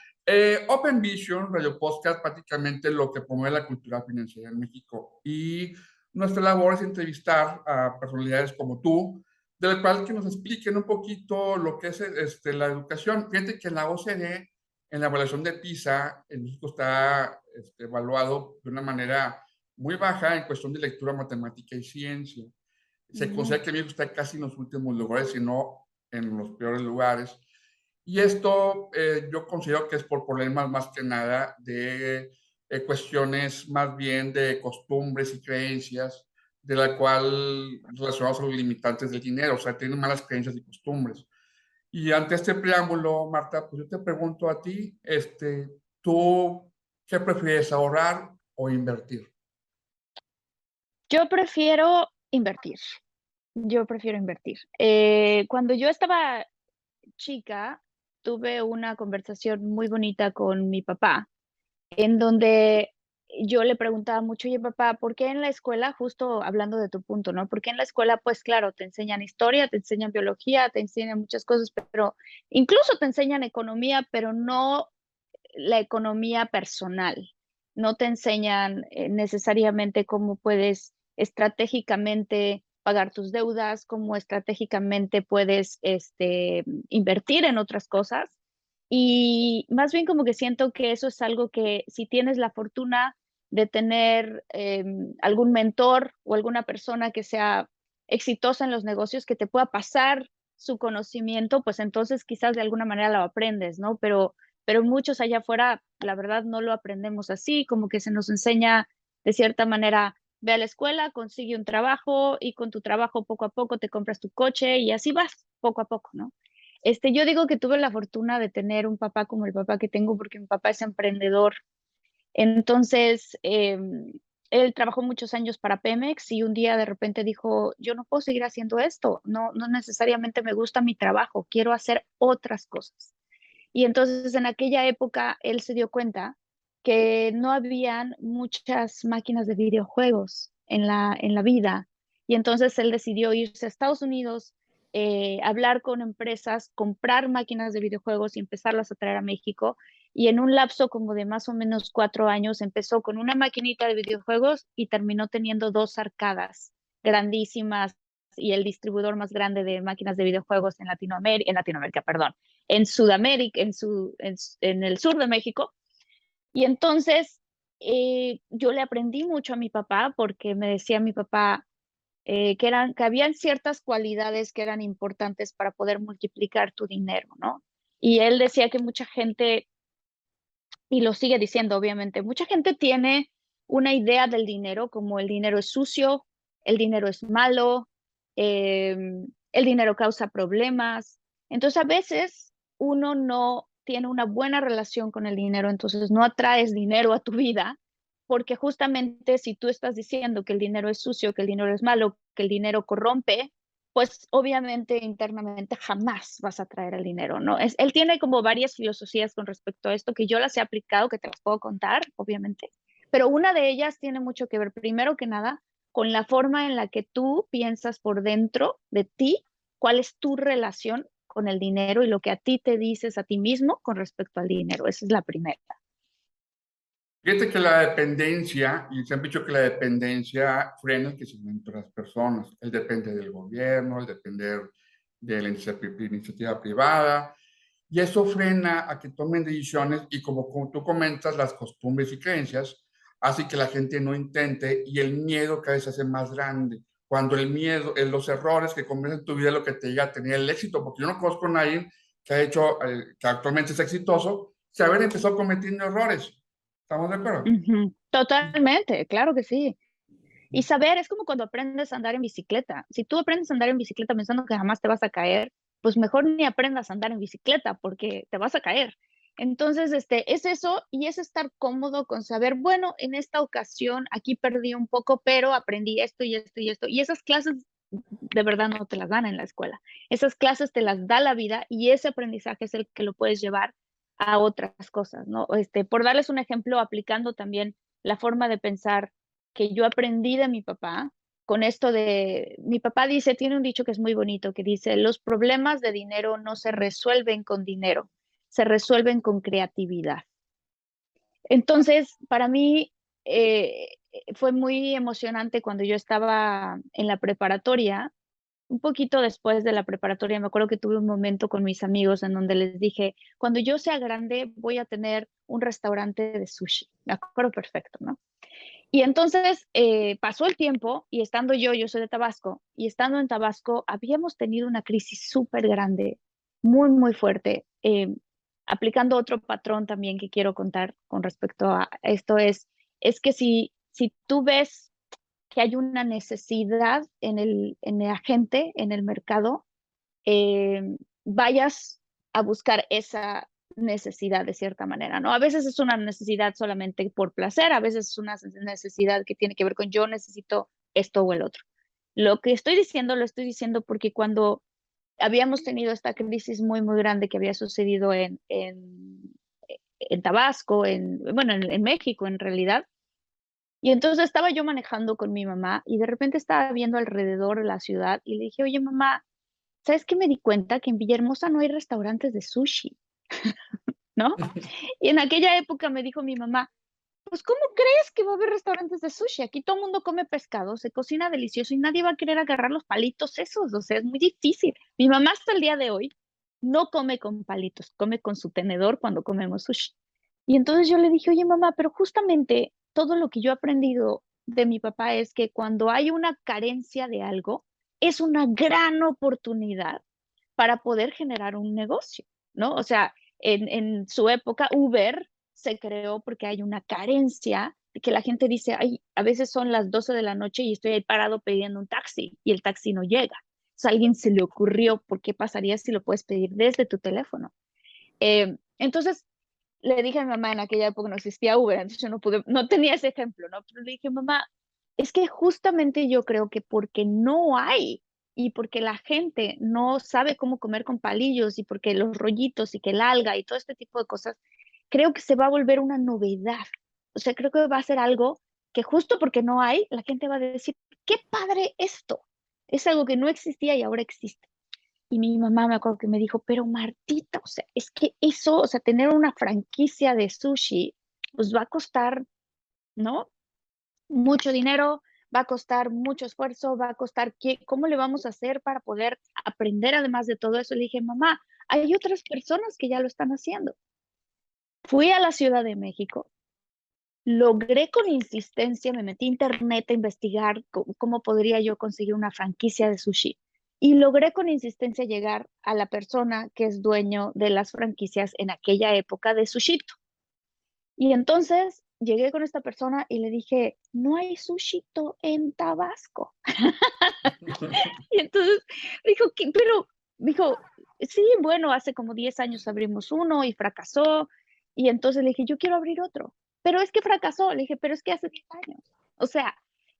Open Vision, Radio Podcast, prácticamente lo que promueve la cultura financiera en México. Y nuestra labor es entrevistar a personalidades como tú, del cual que nos expliquen un poquito lo que es la educación. Fíjate que en la OCDE, en la evaluación de PISA, en México está evaluado de una manera muy baja en cuestión de lectura, matemática y ciencia. Se considera que México está casi en los últimos lugares, si no en los peores lugares. Y esto yo considero que es por problemas más que nada de cuestiones más bien de costumbres y creencias de la cual relacionados a los limitantes del dinero, o sea, tienen malas creencias y costumbres. Y ante este preámbulo, Marta, pues yo te pregunto a ti, ¿tú qué prefieres, ahorrar o invertir? Yo prefiero invertir. Yo prefiero invertir. Cuando yo estaba chica, tuve una conversación muy bonita con mi papá, en donde yo le preguntaba mucho: "Oye, papá, ¿por qué en la escuela?", justo hablando de tu punto, ¿no? ¿Por qué en la escuela? Pues claro, te enseñan historia, te enseñan biología, te enseñan muchas cosas, pero incluso te enseñan economía, pero no la economía personal. No te enseñan necesariamente cómo puedes estratégicamente pagar tus deudas, cómo estratégicamente puedes invertir en otras cosas. Y más bien como que siento que eso es algo que si tienes la fortuna de tener algún mentor o alguna persona que sea exitosa en los negocios, que te pueda pasar su conocimiento, pues entonces quizás de alguna manera lo aprendes, ¿no? Pero muchos allá afuera, la verdad, no lo aprendemos así, como que se nos enseña de cierta manera: ve a la escuela, consigue un trabajo y con tu trabajo poco a poco te compras tu coche y así vas, poco a poco, ¿no? Yo digo que tuve la fortuna de tener un papá como el papá que tengo, porque mi papá es emprendedor. Entonces, él trabajó muchos años para Pemex y un día de repente dijo: "Yo no puedo seguir haciendo esto, no necesariamente me gusta mi trabajo, quiero hacer otras cosas". Y entonces en aquella época él se dio cuenta que no habían muchas máquinas de videojuegos en la vida. Y entonces él decidió irse a Estados Unidos, hablar con empresas, comprar máquinas de videojuegos y empezarlas a traer a México. Y en un lapso como de más o menos 4 años empezó con una maquinita de videojuegos y terminó teniendo 2 arcadas grandísimas y el distribuidor más grande de máquinas de videojuegos en Latinoamérica, perdón, en Sudamérica, en el sur de México. Y entonces yo le aprendí mucho a mi papá porque me decía mi papá que habían ciertas cualidades que eran importantes para poder multiplicar tu dinero, ¿no? Y él decía que mucha gente, y lo sigue diciendo obviamente, mucha gente tiene una idea del dinero como el dinero es sucio, el dinero es malo, el dinero causa problemas. Entonces a veces uno no tiene una buena relación con el dinero, entonces no atraes dinero a tu vida, porque justamente si tú estás diciendo que el dinero es sucio, que el dinero es malo, que el dinero corrompe, pues obviamente internamente jamás vas a traer el dinero, ¿no? Él tiene como varias filosofías con respecto a esto que yo las he aplicado, que te las puedo contar, obviamente, pero una de ellas tiene mucho que ver, primero que nada, con la forma en la que tú piensas por dentro de ti, cuál es tu relación con el dinero y lo que a ti te dices a ti mismo con respecto al dinero. Esa es la primera. Fíjate que la dependencia, y se han dicho que la dependencia frena el crecimiento de las personas. El depender del gobierno, el depender de la iniciativa privada, y eso frena a que tomen decisiones y como tú comentas, las costumbres y creencias, hace que la gente no intente y el miedo cada vez se hace más grande. Cuando el miedo, los errores que cometes en tu vida es lo que te llega a tener el éxito, porque yo no conozco a nadie que ha hecho, que actualmente es exitoso, sin haber empezado cometiendo errores. ¿Estamos de acuerdo? Ujú. Totalmente, claro que sí. Y saber, es como cuando aprendes a andar en bicicleta. Si tú aprendes a andar en bicicleta pensando que jamás te vas a caer, pues mejor ni aprendas a andar en bicicleta porque te vas a caer. Entonces, es eso y es estar cómodo con saber, bueno, en esta ocasión aquí perdí un poco, pero aprendí esto y esto y esto. Y esas clases de verdad no te las dan en la escuela. Esas clases te las da la vida y ese aprendizaje es el que lo puedes llevar a otras cosas, ¿no? Por darles un ejemplo, aplicando también la forma de pensar que yo aprendí de mi papá, con esto de, mi papá dice, tiene un dicho que es muy bonito, que dice, los problemas de dinero no se resuelven con dinero, se resuelven con creatividad. Entonces, para mí fue muy emocionante cuando yo estaba en la preparatoria, un poquito después de la preparatoria, me acuerdo que tuve un momento con mis amigos en donde les dije, cuando yo sea grande voy a tener un restaurante de sushi. Me acuerdo perfecto, ¿no? Y entonces pasó el tiempo y estando yo soy de Tabasco, y estando en Tabasco habíamos tenido una crisis súper grande, muy, muy fuerte. Aplicando otro patrón también que quiero contar con respecto a esto es que si tú ves que hay una necesidad en la gente, en el mercado, vayas a buscar esa necesidad de cierta manera, ¿no? A veces es una necesidad solamente por placer, a veces es una necesidad que tiene que ver con yo necesito esto o el otro. Lo que estoy diciendo, lo estoy diciendo porque cuando habíamos tenido esta crisis muy, muy grande que había sucedido en Tabasco, bueno, en México en realidad, y entonces estaba yo manejando con mi mamá y de repente estaba viendo alrededor de la ciudad y le dije, oye mamá, ¿sabes qué? Me di cuenta que en Villahermosa no hay restaurantes de sushi, ¿no? Y en aquella época me dijo mi mamá, pues ¿cómo crees que va a haber restaurantes de sushi? Aquí todo el mundo come pescado, se cocina delicioso y nadie va a querer agarrar los palitos esos, o sea, es muy difícil. Mi mamá hasta el día de hoy no come con palitos, come con su tenedor cuando comemos sushi. Y entonces yo le dije, oye mamá, pero justamente todo lo que yo he aprendido de mi papá es que cuando hay una carencia de algo, es una gran oportunidad para poder generar un negocio, ¿no? O sea, en su época Uber se creó porque hay una carencia de que la gente dice, ay, a veces son las 12 de la noche y estoy ahí parado pidiendo un taxi y el taxi no llega. O sea, a alguien se le ocurrió, ¿por qué pasaría si lo puedes pedir desde tu teléfono? Entonces, le dije a mi mamá, en aquella época no existía Uber, entonces yo no tenía ese ejemplo, ¿no? Pero le dije, mamá, es que justamente yo creo que porque no hay y porque la gente no sabe cómo comer con palillos y porque los rollitos y que el alga y todo este tipo de cosas, creo que se va a volver una novedad. O sea, creo que va a ser algo que justo porque no hay, la gente va a decir, qué padre esto. Es algo que no existía y ahora existe. Y mi mamá me acuerdo que me dijo, pero Martita, o sea, es que eso, o sea, tener una franquicia de sushi, pues va a costar, ¿no? Mucho dinero, va a costar mucho esfuerzo, va a costar, ¿cómo le vamos a hacer para poder aprender además de todo eso? Le dije, mamá, hay otras personas que ya lo están haciendo. Fui a la Ciudad de México, logré con insistencia, me metí a internet a investigar cómo podría yo conseguir una franquicia de sushi. Y logré con insistencia llegar a la persona que es dueño de las franquicias en aquella época de Sushito. Y entonces llegué con esta persona y le dije, no hay Sushito en Tabasco. Y entonces dijo, ¿qué? Pero dijo, sí, bueno, hace como 10 años abrimos uno y fracasó. Y entonces le dije, yo quiero abrir otro. Pero es que fracasó. Le dije, pero es que hace 10 años. O sea,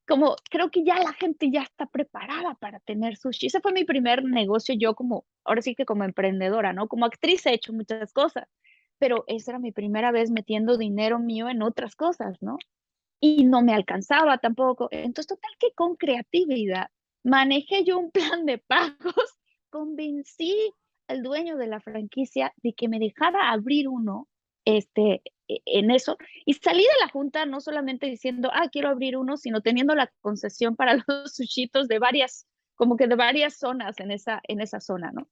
como creo que ya la gente ya está preparada para tener sushi. Ese fue mi primer negocio, yo como, ahora sí que como emprendedora, ¿no? Como actriz he hecho muchas cosas, pero esa era mi primera vez metiendo dinero mío en otras cosas, ¿no? Y no me alcanzaba tampoco. Entonces, total que con creatividad manejé yo un plan de pagos, convencí al dueño de la franquicia de que me dejara abrir uno en eso y salí de la junta no solamente diciendo, quiero abrir uno, sino teniendo la concesión para los sushitos de varias, como que de varias zonas en esa zona, ¿no?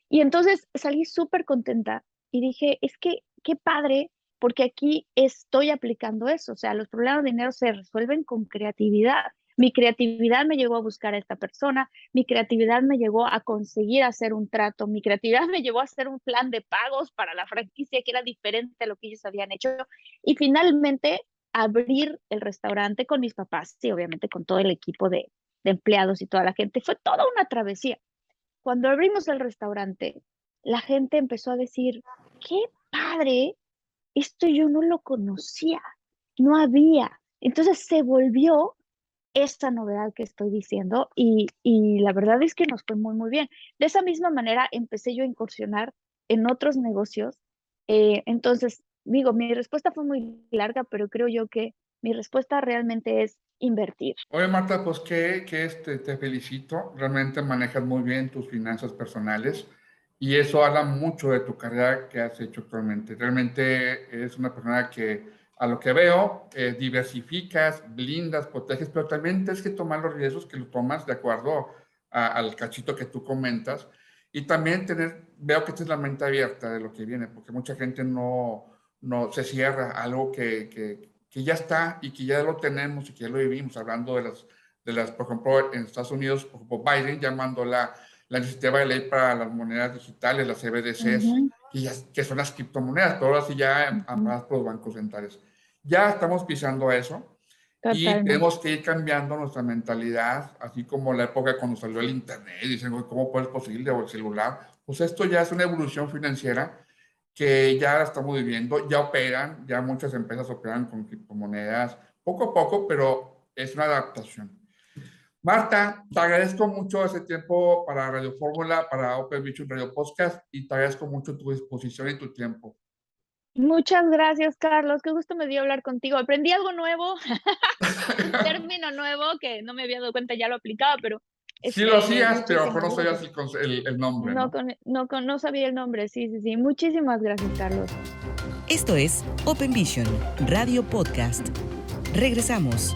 Y entonces salí súper contenta y dije, es que qué padre, porque aquí estoy aplicando eso, o sea, los problemas de dinero se resuelven con creatividad. Mi creatividad me llevó a buscar a esta persona, mi creatividad me llevó a conseguir hacer un trato, mi creatividad me llevó a hacer un plan de pagos para la franquicia que era diferente a lo que ellos habían hecho y finalmente abrir el restaurante con mis papás, sí, obviamente con todo el equipo de empleados y toda la gente. Fue toda una travesía. Cuando abrimos el restaurante, la gente empezó a decir, qué padre, esto yo no lo conocía, no había. Entonces se volvió esta novedad que estoy diciendo y la verdad es que nos fue muy, muy bien. De esa misma manera empecé yo a incursionar en otros negocios. Entonces, digo, mi respuesta fue muy larga, pero creo yo que mi respuesta realmente es invertir. Oye, Marta, pues te felicito. Realmente manejas muy bien tus finanzas personales y eso habla mucho de tu carrera que has hecho actualmente. Realmente eres una persona que, a lo que veo, diversificas, blindas, proteges, pero también tienes que tomar los riesgos que lo tomas de acuerdo al cachito que tú comentas y también veo que tienes la mente abierta de lo que viene, porque mucha gente no se cierra a algo que ya está y que ya lo tenemos y que ya lo vivimos, hablando de las por ejemplo, en Estados Unidos, por ejemplo, Biden llamando la iniciativa de ley para las monedas digitales, las CBDCs, que son las criptomonedas, pero ahora sí ya amparadas por los bancos centrales. Ya estamos pisando eso Y Totalmente. tenemos que ir cambiando nuestra mentalidad, así como la época cuando salió el internet, dicen, "Güey, ¿cómo puede ser posible? O el celular". Pues esto ya es una evolución financiera que ya la estamos viviendo, ya operan, ya muchas empresas operan con criptomonedas, poco a poco, pero es una adaptación. Marta, te agradezco mucho ese tiempo para Radio Fórmula, para Open Vision Radio Podcast, y te agradezco mucho tu disposición y tu tiempo. Muchas gracias, Carlos. Qué gusto me dio hablar contigo. Aprendí algo nuevo, un término nuevo que no me había dado cuenta, ya lo aplicaba, pero Sí lo hacías, pero a lo mejor no muchísimas sabías gracias. el nombre, ¿no? No sabía el nombre, sí, sí, sí. Muchísimas gracias, Carlos. Esto es Open Vision, Radio Podcast. Regresamos.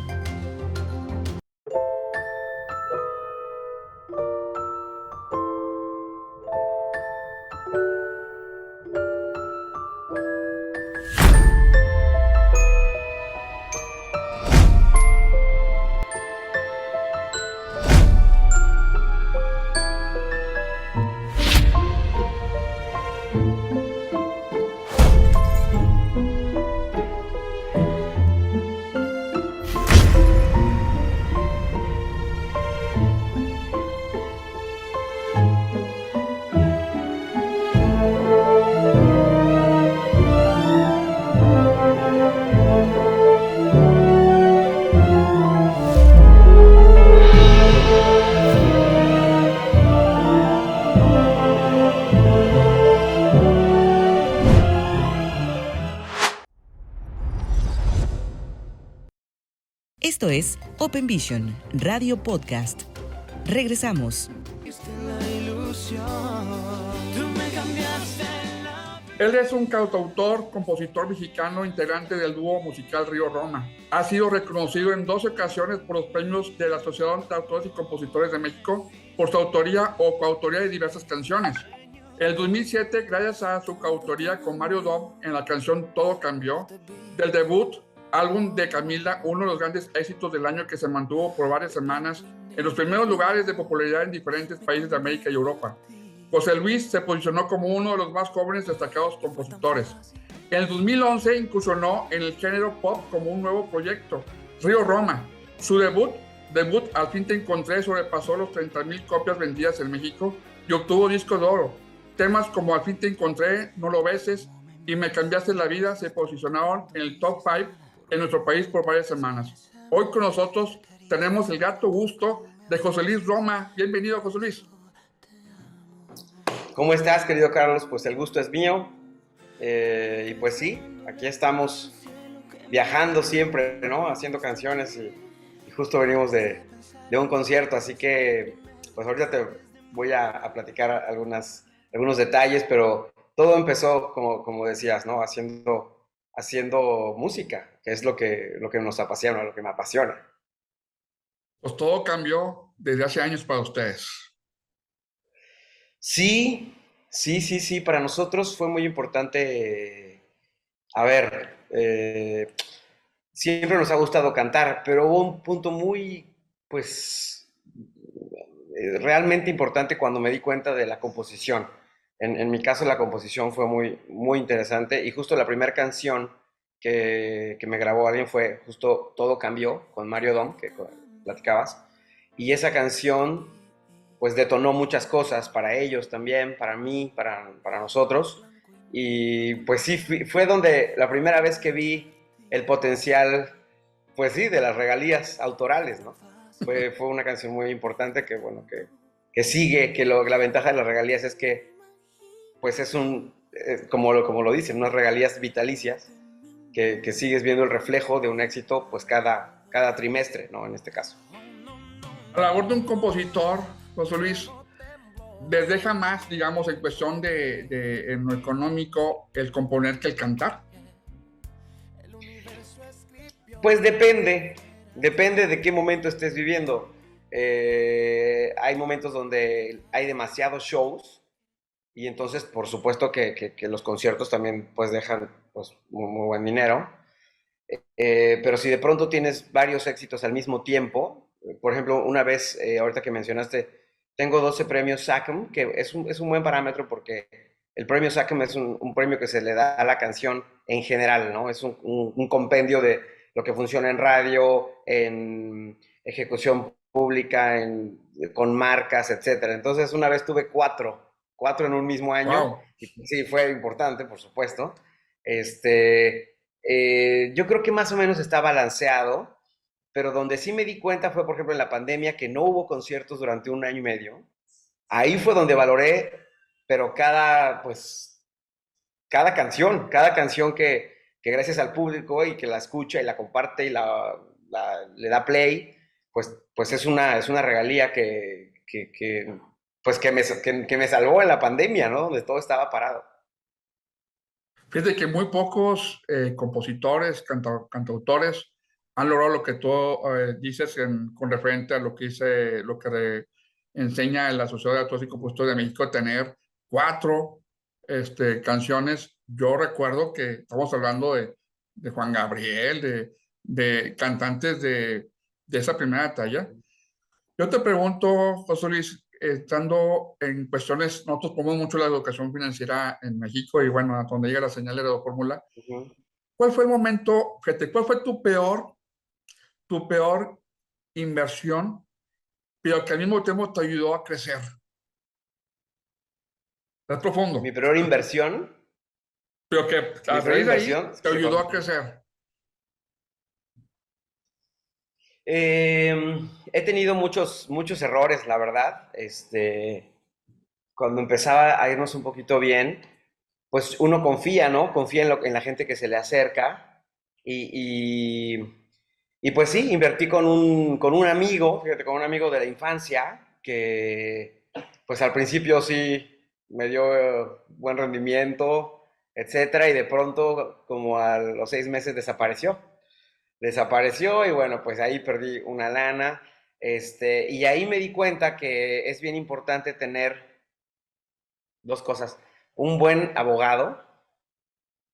Esto es Open Vision, Radio Podcast. Regresamos. Él es un cantautor, compositor mexicano, integrante del dúo musical Río Roma. Ha sido reconocido en 12 ocasiones por los premios de la Asociación de Autores y Compositores de México por su autoría o coautoría de diversas canciones. En el 2007, gracias a su coautoría con Mario Dom en la canción Todo Cambió, del debut álbum de Camila, uno de los grandes éxitos del año que se mantuvo por varias semanas en los primeros lugares de popularidad en diferentes países de América y Europa. José Luis se posicionó como uno de los más jóvenes destacados compositores. En el 2011 incursionó en el género pop como un nuevo proyecto, Río Roma. Su debut Al fin te encontré, sobrepasó los 30,000 copias vendidas en México y obtuvo disco de oro. Temas como Al fin te encontré, No lo beses y Me cambiaste la vida se posicionaron en el top 5 en nuestro país por varias semanas. Hoy con nosotros tenemos el grato gusto de José Luis Roma. Bienvenido, José Luis. ¿Cómo estás, querido Carlos? Pues el gusto es mío. Y pues sí, aquí estamos viajando siempre, ¿no? Haciendo canciones y justo venimos de un concierto, así que pues ahorita te voy a platicar algunos detalles, pero todo empezó, como decías, ¿no? Haciendo música, que es lo que nos apasiona, lo que me apasiona. Pues todo cambió desde hace años para ustedes. Sí, para nosotros fue muy importante. A ver, siempre nos ha gustado cantar, pero hubo un punto muy, pues, realmente importante cuando me di cuenta de la composición. En mi caso la composición fue muy, muy interesante y justo la primera canción que me grabó alguien fue justo Todo Cambió con Mario Dom, que platicabas, y esa canción pues detonó muchas cosas para ellos también, para mí, para nosotros, y pues sí, fue donde la primera vez que vi el potencial, pues sí, de las regalías autorales, ¿no? Fue una canción muy importante que, bueno, que sigue, que la ventaja de las regalías es que pues es como lo dicen, unas regalías vitalicias, que sigues viendo el reflejo de un éxito pues cada trimestre, ¿no? En este caso. A la labor de un compositor, José Luis, les deja más, digamos, en cuestión en lo económico, el componer que el cantar. Pues depende de qué momento estés viviendo. Hay momentos donde hay demasiados shows y entonces por supuesto que los conciertos también pues dejan pues, muy buen dinero, pero si de pronto tienes varios éxitos al mismo tiempo, por ejemplo, una vez, ahorita que mencionaste, tengo 12 premios SACM, que es un buen parámetro porque el premio SACM es un premio que se le da a la canción en general, ¿no? Es un compendio de lo que funciona en radio, en ejecución pública, con marcas, etcétera. Entonces, una vez tuve cuatro en un mismo año, Wow. y sí, fue importante, por supuesto. Yo creo que más o menos está balanceado, pero donde sí me di cuenta fue, por ejemplo, en la pandemia, que no hubo conciertos durante un año y medio. Ahí fue donde valoré, pero cada canción que gracias al público y que la escucha y la comparte y le da play, pues es una regalía que me salvó en la pandemia, ¿no? Donde todo estaba parado. Fíjate que muy pocos compositores, cantautores han logrado lo que tú dices con referente a lo que enseña la Sociedad de Autores y Compositores de México, tener cuatro canciones. Yo recuerdo que estamos hablando de Juan Gabriel, de cantantes de esa primera talla. Yo te pregunto, José Luis, estando en cuestiones, nosotros ponemos mucho la educación financiera en México y bueno, a donde llega la señal de la fórmula, Ujú. ¿cuál fue el momento, fíjate, cuál fue tu peor inversión, pero que al mismo tiempo te ayudó a crecer? Es Mi profundo, peor inversión, pero que mi a peor raíz de ahí inversión, te sí, ayudó a crecer. he tenido muchos errores, la verdad. Cuando empezaba a irnos un poquito bien, pues uno confía, ¿no? Confía en la gente que se le acerca. Y, y, y pues sí, invertí con un amigo, fíjate, con un amigo de la infancia, que pues al principio sí me dio buen rendimiento, etcétera, y de pronto, como a los 6 meses, desapareció y bueno, pues ahí perdí una lana. Y ahí me di cuenta que es bien importante tener dos cosas. Un buen abogado,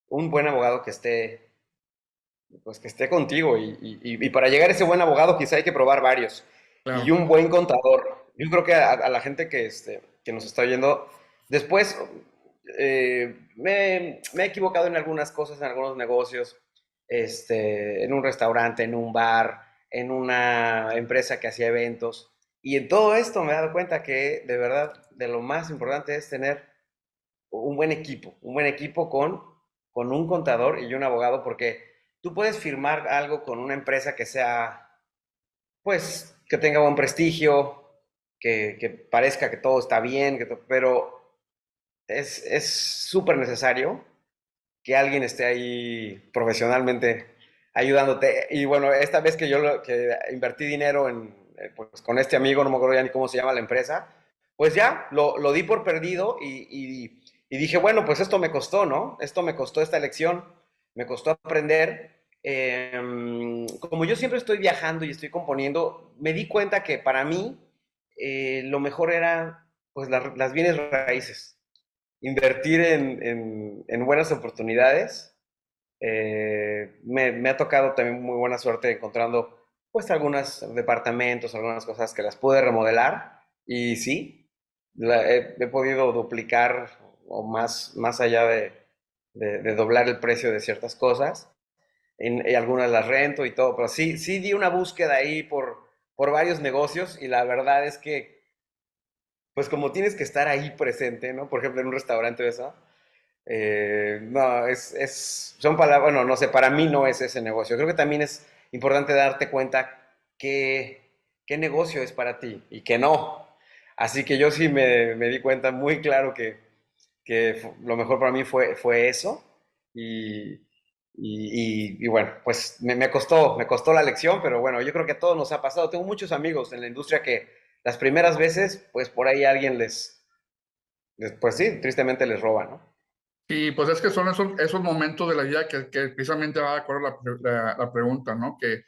un buen abogado que esté contigo y para llegar a ese buen abogado quizá hay que probar varios. Y Claro. un buen contador. Yo creo que a la gente que nos está oyendo, después me he equivocado en algunas cosas, en algunos negocios, en un restaurante, en un bar, en una empresa que hacía eventos. Y en todo esto me he dado cuenta que de verdad de lo más importante es tener un buen equipo con un contador y un abogado, porque tú puedes firmar algo con una empresa que sea, pues, que tenga buen prestigio, que parezca que todo está bien, pero es súper necesario que alguien esté ahí profesionalmente ayudándote. Y bueno, esta vez que que invertí dinero pues, con este amigo, no me acuerdo ya ni cómo se llama la empresa, pues ya lo di por perdido y dije, bueno, pues esto me costó, ¿no? Esto me costó esta lección, me costó aprender. Como yo siempre estoy viajando y estoy componiendo, me di cuenta que para mí lo mejor era pues las bienes raíces, invertir en buenas oportunidades. Me ha tocado también muy buena suerte encontrando pues algunos departamentos, algunas cosas que las pude remodelar y sí, he podido duplicar o más allá de doblar el precio de ciertas cosas. Y algunas las rento y todo, pero sí di una búsqueda ahí por varios negocios y la verdad es que pues como tienes que estar ahí presente, ¿no? Por ejemplo, en un restaurante de eso, no, son palabras, bueno, no sé, para mí no es ese negocio. Creo que también es importante darte cuenta qué negocio es para ti y que no. Así que yo sí me di cuenta muy claro que lo mejor para mí fue eso. Y, y bueno, pues me costó la lección, pero bueno, yo creo que a todos nos ha pasado. Tengo muchos amigos en la industria que las primeras veces, pues por ahí alguien pues sí, tristemente les roba, ¿no? Y pues es que son esos momentos de la vida que precisamente va de acuerdo a la pregunta, ¿no? Que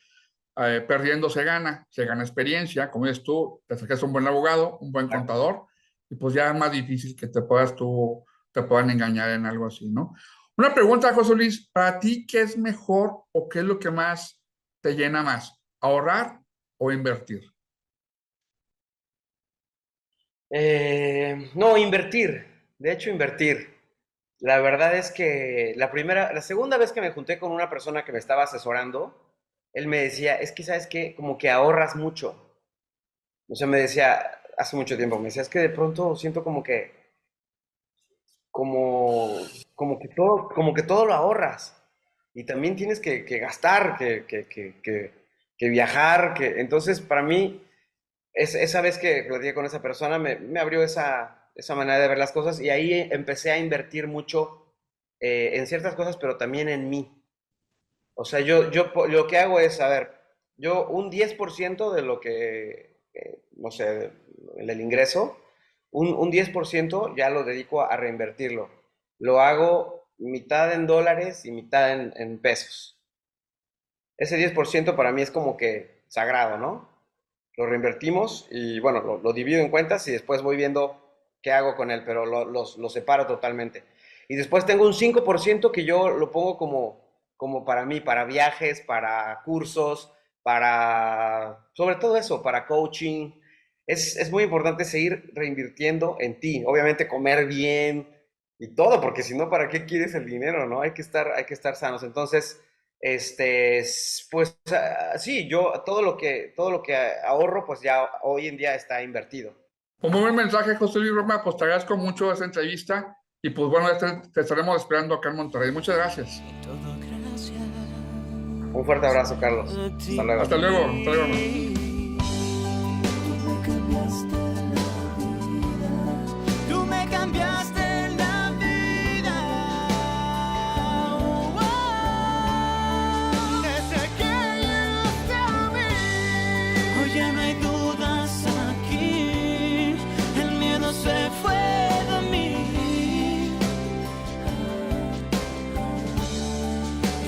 perdiendo se gana experiencia, como dices tú, te saques un buen abogado, un buen Exacto. contador, y pues ya es más difícil que te puedan engañar en algo así, ¿no? Una pregunta, José Luis, para ti, ¿qué es mejor o qué es lo que más te llena más? ¿Ahorrar o invertir? No, invertir. De hecho, invertir. La verdad es que la segunda vez que me junté con una persona que me estaba asesorando, él me decía, es que, ¿sabes qué? Como que ahorras mucho. O sea, me decía, hace mucho tiempo, me decía, es que de pronto siento como que todo lo ahorras. Y también tienes que gastar, que viajar, entonces para mí, esa vez que platiqué con esa persona, me abrió esa manera de ver las cosas y ahí empecé a invertir mucho en ciertas cosas, pero también en mí. O sea, yo lo que hago es, a ver, yo un 10% de lo que, no sé, del ingreso, un 10% ya lo dedico a reinvertirlo. Lo hago mitad en dólares y mitad en pesos. Ese 10% para mí es como que sagrado, ¿no? Lo reinvertimos y bueno, lo divido en cuentas y después voy viendo qué hago con él, pero lo separo totalmente. Y después tengo un 5% que yo lo pongo como para mí, para viajes, para cursos, sobre todo eso, para coaching. Es muy importante seguir reinvirtiendo en ti. Obviamente comer bien y todo, porque si no, ¿para qué quieres el dinero, no? Hay que estar sanos. Entonces, pues sí, yo todo lo que ahorro, pues ya hoy en día está invertido. Un muy buen mensaje, José Luis Roma, pues te agradezco mucho esa entrevista y pues bueno, te estaremos esperando acá en Monterrey. Muchas gracias. Un fuerte abrazo, Carlos. Hasta luego. Hasta luego. Hasta luego. Tú me cambiaste la vida. Desde que llegaste a mí. Hoy ya no hay dudas aquí. El miedo se fue de mí.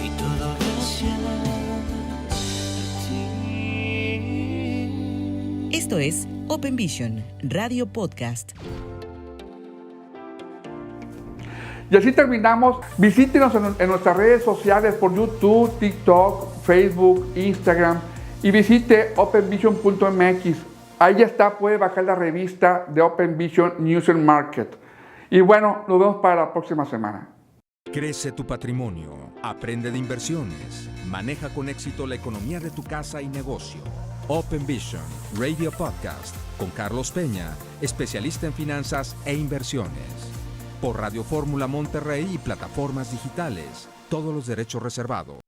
Y todo gracias a ti. Esto es Open Vision, Radio Podcast. Y así terminamos. Visítenos en nuestras redes sociales por YouTube, TikTok, Facebook, Instagram y visite openvision.mx. Ahí está, puede bajar la revista de Open Vision News and Market. Y bueno, nos vemos para la próxima semana. Crece tu patrimonio, aprende de inversiones, maneja con éxito la economía de tu casa y negocio. Open Vision, Radio Podcast, con Carlos Peña, especialista en finanzas e inversiones. Por Radio Fórmula Monterrey y plataformas digitales, todos los derechos reservados.